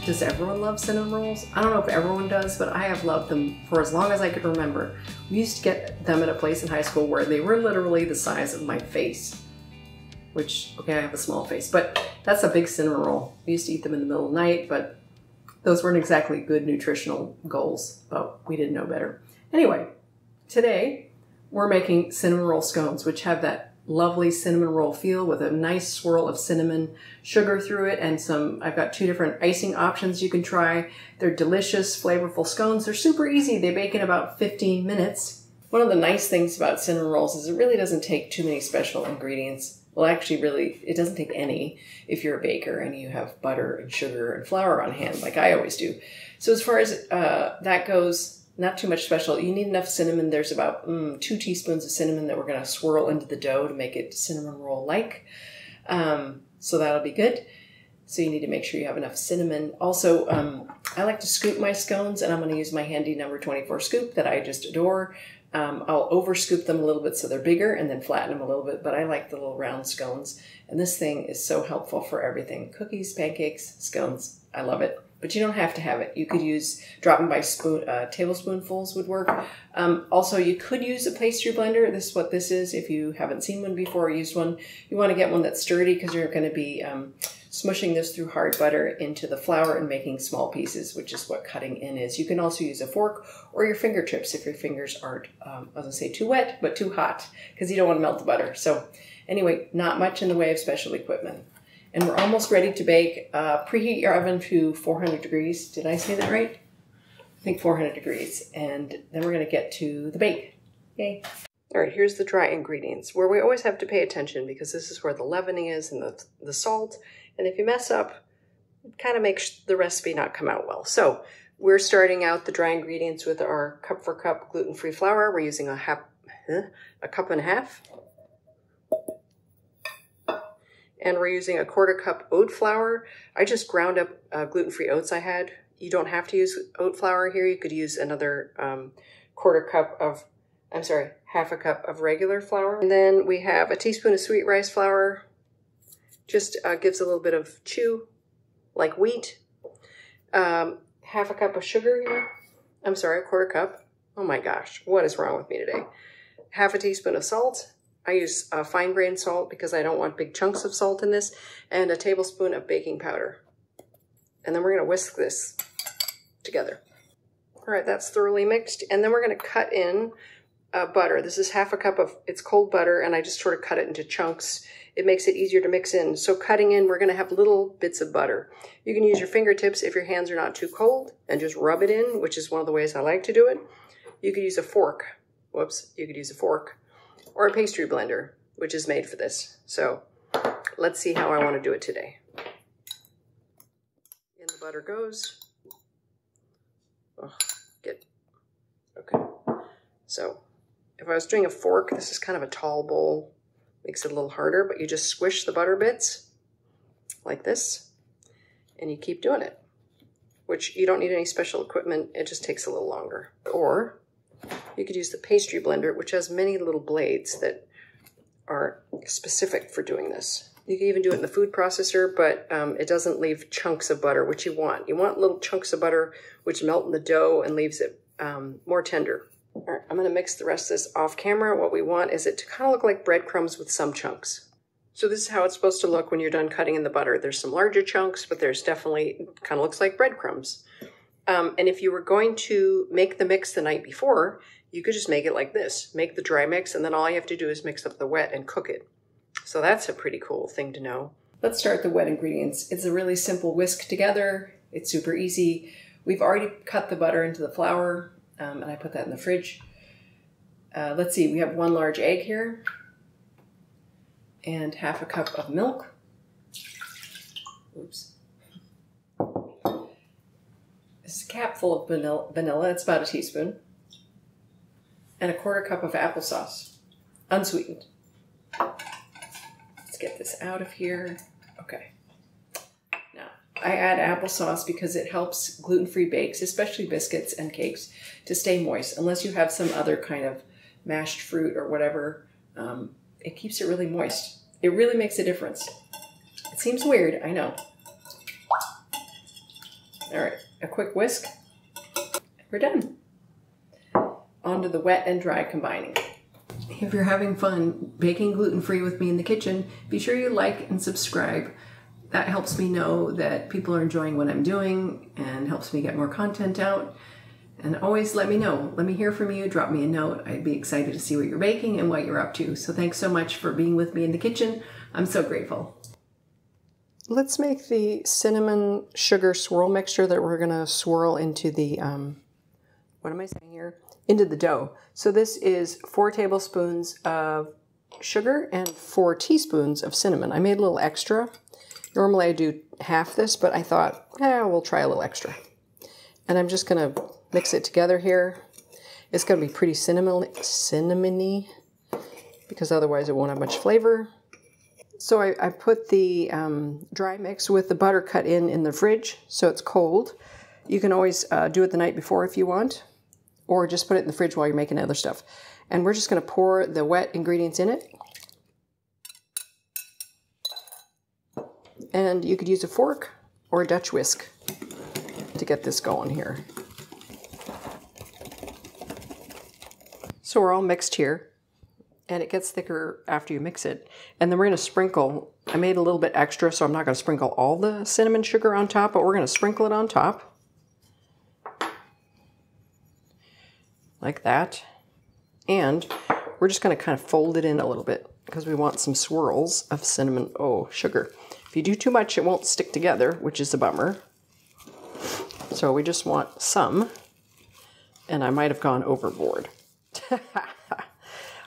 Does everyone love cinnamon rolls? I don't know if everyone does, but I have loved them for as long as I could remember. We used to get them at a place in high school where they were literally the size of my face. Which, okay, I have a small face, but that's a big cinnamon roll. We used to eat them in the middle of the night, but those weren't exactly good nutritional goals, but we didn't know better. Anyway, today we're making cinnamon roll scones, which have that lovely cinnamon roll feel with a nice swirl of cinnamon sugar through it and I've got 2 different icing options you can try. They're delicious, flavorful scones. They're super easy. They bake in about 15 minutes. One of the nice things about cinnamon rolls is it really doesn't take too many special ingredients. Well, actually, really, it doesn't take any if you're a baker and you have butter and sugar and flour on hand, like I always do. So as far as that goes, not too much special. You need enough cinnamon. There's about 2 teaspoons of cinnamon that we're going to swirl into the dough to make it cinnamon roll-like. So that'll be good. So you need to make sure you have enough cinnamon. Also, I like to scoop my scones, and I'm going to use my handy number 24 scoop that I just adore. I'll over scoop them a little bit so they're bigger and then flatten them a little bit, but I like the little round scones. And this thing is so helpful for everything. Cookies, pancakes, scones. I love it. But you don't have to have it. You could drop them by tablespoonfuls would work. Also, you could use a pastry blender. This is what this is. If you haven't seen one before or used one, you want to get one that's sturdy because you're going to be smushing this through hard butter into the flour and making small pieces, which is what cutting in is. You can also use a fork or your fingertips if your fingers aren't, I was going to say too wet, but too hot because you don't want to melt the butter. So anyway, not much in the way of special equipment. And we're almost ready to bake. Preheat your oven to 400 degrees. Did I say that right? I think 400 degrees. And then we're going to get to the bake. Yay. All right, here's the dry ingredients, where we always have to pay attention because this is where the leavening is and the salt. And if you mess up, it kind of makes the recipe not come out well. So we're starting out the dry ingredients with our cup for cup gluten-free flour. We're using a cup and a half. And we're using a 1/4 cup oat flour. I just ground up gluten-free oats I had. You don't have to use oat flour here. You could use another 1/4 cup of, half a cup of regular flour. And then we have a teaspoon of sweet rice flour. Just gives a little bit of chew, like wheat. Half a cup of sugar here. I'm sorry, a 1/4 cup. Oh my gosh, what is wrong with me today? Half a teaspoon of salt. I use fine grained salt because I don't want big chunks of salt in this, and a tablespoon of baking powder. And then we're going to whisk this together. All right, that's thoroughly mixed. And then we're going to cut in butter. This is half a cup of, it's cold butter, and I just sort of cut it into chunks. It makes it easier to mix in. So cutting in, we're going to have little bits of butter. You can use your fingertips if your hands are not too cold and just rub it in, which is one of the ways I like to do it. You could use a fork. Whoops, you could use a fork. Or a pastry blender, which is made for this. So let's see how I want to do it today. In the butter goes. Oh, good. Okay. So if I was doing a fork, this is kind of a tall bowl. Makes it a little harder, but you just squish the butter bits like this, and you keep doing it, which you don't need any special equipment. It just takes a little longer. Or you could use the pastry blender, which has many little blades that are specific for doing this. You can even do it in the food processor, but it doesn't leave chunks of butter, which you want. You want little chunks of butter, which melt in the dough and leaves it more tender. All right, I'm going to mix the rest of this off camera. What we want is it to kind of look like breadcrumbs with some chunks. So this is how it's supposed to look when you're done cutting in the butter. There's some larger chunks, but there's definitely, kind of looks like breadcrumbs. And if you were going to make the mix the night before, you could just make it like this. Make the dry mix, and then all you have to do is mix up the wet and cook it. So that's a pretty cool thing to know. Let's start the wet ingredients. It's a really simple whisk together. It's super easy. We've already cut the butter into the flour, and I put that in the fridge. Let's see, we have 1 large egg here, and half a cup of milk. Oops. This is a cap full of vanilla. It's about a teaspoon. And a 1/4 cup of applesauce, unsweetened. Let's get this out of here. Okay. Now, I add applesauce because it helps gluten-free bakes, especially biscuits and cakes, to stay moist. Unless you have some other kind of mashed fruit or whatever, it keeps it really moist. It really makes a difference. It seems weird, I know. All right, a quick whisk. We're done. On to the wet and dry combining. If you're having fun baking gluten-free with me in the kitchen, be sure you like and subscribe. That helps me know that people are enjoying what I'm doing and helps me get more content out. And always let me know. Let me hear from you. Drop me a note. I'd be excited to see what you're baking and what you're up to. So thanks so much for being with me in the kitchen. I'm so grateful. Let's make the cinnamon sugar swirl mixture that we're going to swirl into the, what am I saying here? Into the dough. So this is 4 tablespoons of sugar and 4 teaspoons of cinnamon. I made a little extra. Normally I do half this, but I thought, we'll try a little extra. And I'm just going to mix it together here. It's going to be pretty cinnamony because otherwise it won't have much flavor. So I put the dry mix with the butter cut in the fridge so it's cold. You can always do it the night before if you want, or just put it in the fridge while you're making other stuff. And we're just going to pour the wet ingredients in it. And you could use a fork or a Dutch whisk to get this going here. So we're all mixed here. And it gets thicker after you mix it. And then we're going to sprinkle. I made a little bit extra, so I'm not going to sprinkle all the cinnamon sugar on top, but we're going to sprinkle it on top. Like that. And we're just going to kind of fold it in a little bit because we want some swirls of cinnamon, sugar. If you do too much, it won't stick together, which is a bummer. So we just want some. And I might have gone overboard.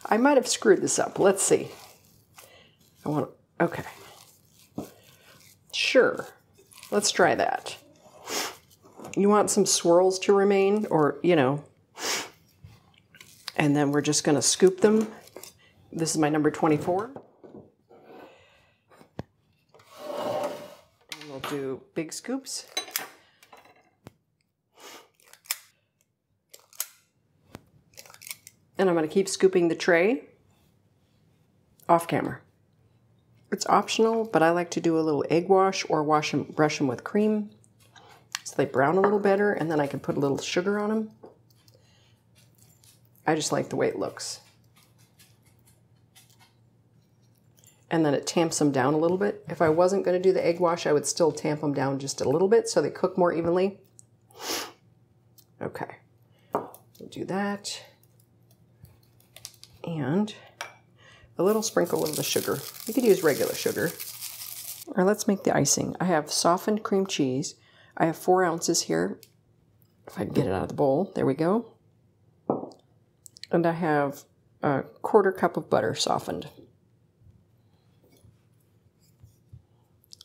I might have screwed this up. Let's see. Okay. Sure. Let's try that. You want some swirls to remain, or, and then we're just going to scoop them. This is my number 24. And we'll do big scoops. And I'm going to keep scooping the tray off camera. It's optional, but I like to do a little egg wash or brush them with cream so they brown a little better, and then I can put a little sugar on them. I just like the way it looks. And then it tamps them down a little bit. If I wasn't going to do the egg wash, I would still tamp them down just a little bit so they cook more evenly. Okay, we'll do that. And a little sprinkle of the sugar. You could use regular sugar. Or let's make the icing. I have softened cream cheese. I have 4 ounces here. If I can get it out of the bowl. There we go. And I have a 1/4 cup of butter softened.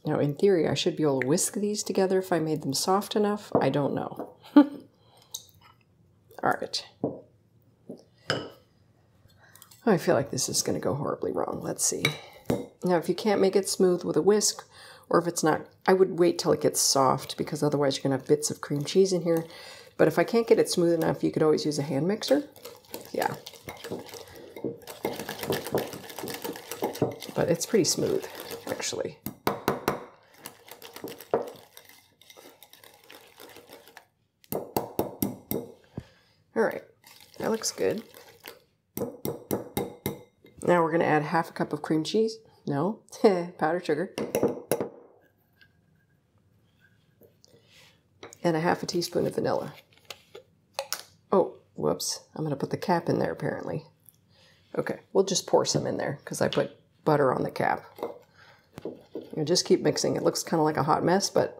Now, in theory, I should be able to whisk these together if I made them soft enough. I don't know. All right. I feel like this is going to go horribly wrong. Let's see. Now, if you can't make it smooth with a whisk, or if it's not, I would wait till it gets soft because otherwise you're going to have bits of cream cheese in here. But if I can't get it smooth enough, you could always use a hand mixer. Yeah. But it's pretty smooth, actually. All right. That looks good. Now we're going to add 1/2 cup of cream cheese. No, powdered sugar. And 1/2 teaspoon of vanilla. Oh, whoops. I'm going to put the cap in there apparently. Okay, we'll just pour some in there because I put butter on the cap. You just keep mixing. It looks kind of like a hot mess, but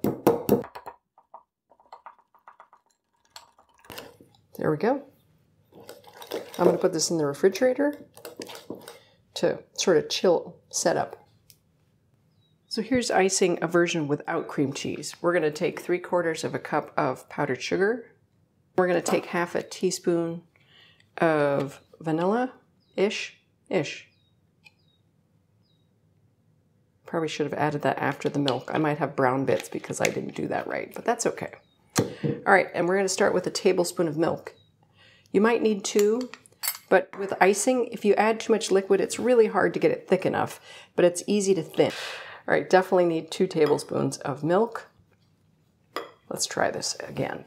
there we go. I'm going to put this in the refrigerator to sort of chill setup. So here's icing, a version without cream cheese. We're going to take 3/4 cup of powdered sugar. We're going to take 1/2 teaspoon of vanilla-ish. Probably should have added that after the milk. I might have brown bits because I didn't do that right, but that's okay. All right, and we're going to start with a tablespoon of milk. You might need 2. But with icing, if you add too much liquid, it's really hard to get it thick enough, but it's easy to thin. All right, definitely need 2 tablespoons of milk. Let's try this again.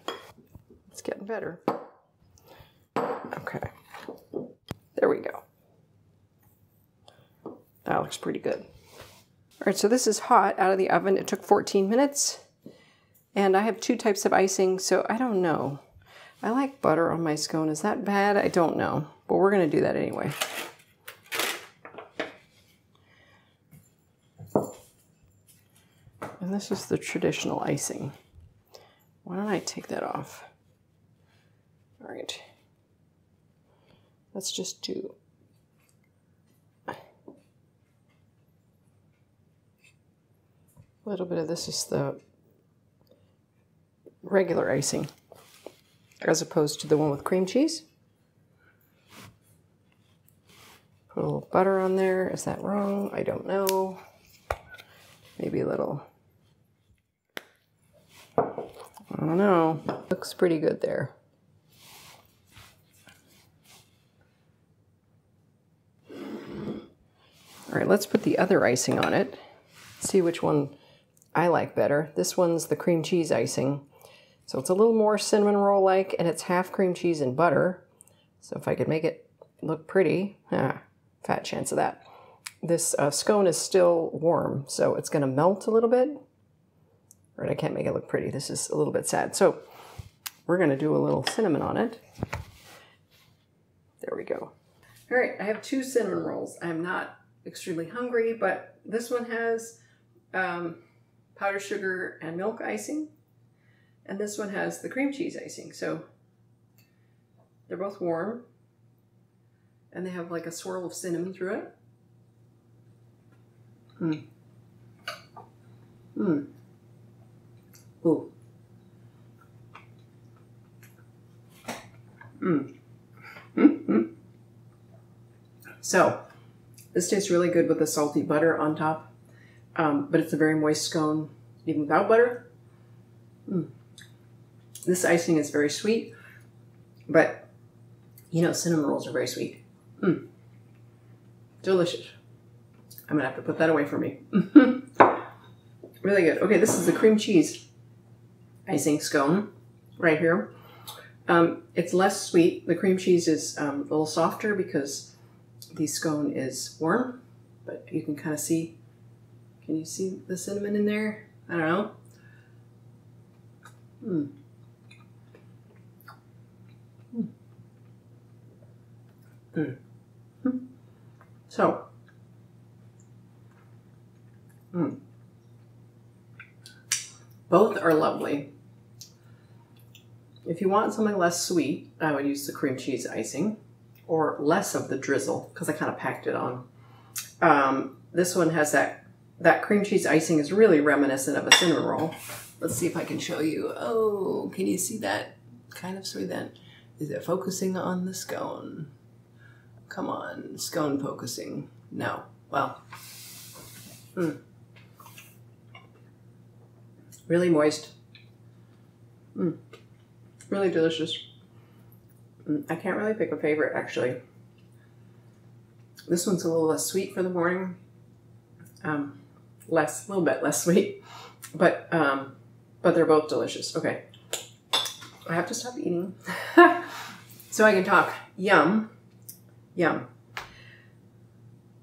It's getting better. Okay. There we go. That looks pretty good. All right, so this is hot out of the oven. It took 14 minutes. And I have 2 types of icing, so I don't know. I like butter on my scone. Is that bad? I don't know. But we're going to do that anyway. And this is the traditional icing. Why don't I take that off? All right. Let's just do a little bit of this is the regular icing as opposed to the one with cream cheese. Put a little butter on there. Is that wrong? I don't know. Maybe a little. I don't know. Looks pretty good there. All right, let's put the other icing on it. See which one I like better. This one's the cream cheese icing. So it's a little more cinnamon roll-like, and it's half cream cheese and butter. So if I could make it look pretty, fat chance of that. This scone is still warm, so it's gonna melt a little bit. Right, I can't make it look pretty. This is a little bit sad. So we're gonna do a little cinnamon on it. There we go. All right, I have 2 cinnamon rolls. I'm not extremely hungry, but this one has powdered sugar and milk icing, and this one has the cream cheese icing. So they're both warm, and they have like a swirl of cinnamon through it. Ooh. So this tastes really good with the salty butter on top, but it's a very moist scone even without butter. This icing is very sweet, but you know cinnamon rolls are very sweet. Delicious. I'm gonna have to put that away for me. Really good. Okay, this is the cream cheese icing scone right here. It's less sweet. The cream cheese is a little softer because the scone is warm, but you can kind of see, can you see the cinnamon in there? I don't know. So, both are lovely. If you want something less sweet, I would use the cream cheese icing or less of the drizzle because I kind of packed it on. This one has that cream cheese icing is really reminiscent of a cinnamon roll. Let's see if I can show you. Oh, can you see that? Kind of sweet then. Is it focusing on the scone? Come on, scone focusing. No. Well. Really moist. Really delicious. I can't really pick a favorite, actually. This one's a little less sweet for the morning. A little bit less sweet, but they're both delicious. Okay, I have to stop eating so I can talk. Yum, yum.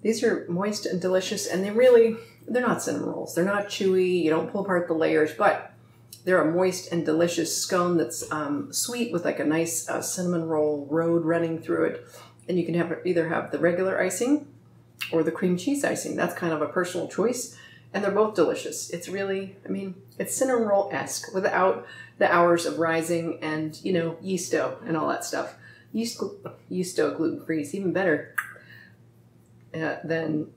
These are moist and delicious, and they're not cinnamon rolls. They're not chewy. You don't pull apart the layers, but they're a moist and delicious scone that's sweet with like a nice cinnamon roll road running through it. And you can either have the regular icing or the cream cheese icing. That's kind of a personal choice. And they're both delicious. It's really, I mean, it's cinnamon roll-esque without the hours of rising and, you know, yeast dough and all that stuff. Yeast dough gluten-free is even better than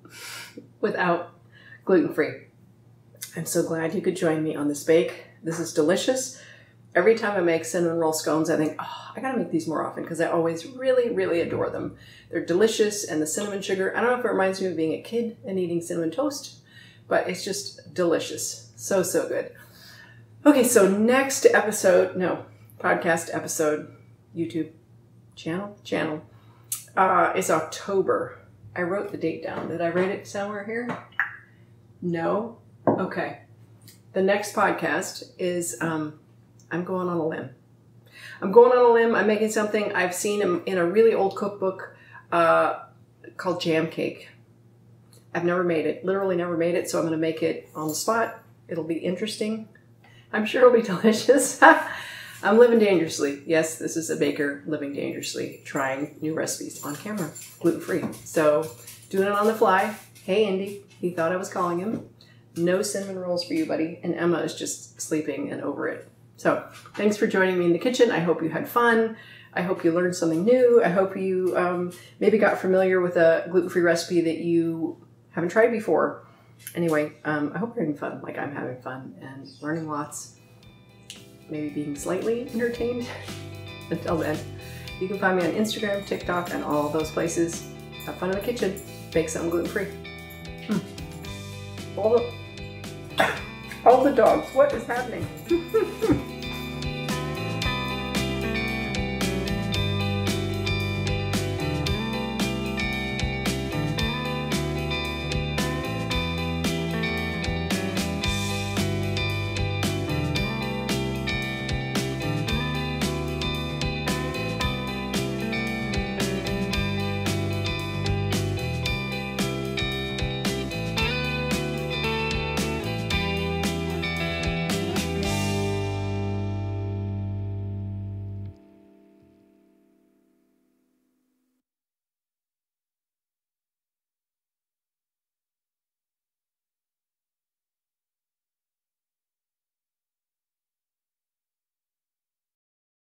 without gluten-free. I'm so glad you could join me on this bake. This is delicious. Every time I make cinnamon roll scones, I think, oh, I gotta make these more often because I always really, really adore them. They're delicious, and the cinnamon sugar, I don't know if it reminds me of being a kid and eating cinnamon toast, but it's just delicious. So, so good. Okay, so next episode, podcast episode, YouTube channel, is October. I wrote the date down. Did I write it somewhere here? No? Okay. The next podcast is I'm going on a limb. I'm going on a limb. I'm making something I've seen in a really old cookbook called jam cake. I've never made it, literally never made it, so I'm going to make it on the spot. It'll be interesting. I'm sure it'll be delicious. I'm living dangerously. Yes, this is a baker living dangerously, trying new recipes on camera, gluten-free. So, doing it on the fly. Hey, Indy. He thought I was calling him. No cinnamon rolls for you, buddy. And Emma is just sleeping and over it. So, thanks for joining me in the kitchen. I hope you had fun. I hope you learned something new. I hope you maybe got familiar with a gluten-free recipe that you haven't tried before. Anyway, I hope you're having fun, like I'm having fun, and learning lots. Maybe being slightly entertained. Until then, you can find me on Instagram, TikTok, and all those places. Have fun in the kitchen. Bake something gluten-free. All the dogs, what is happening?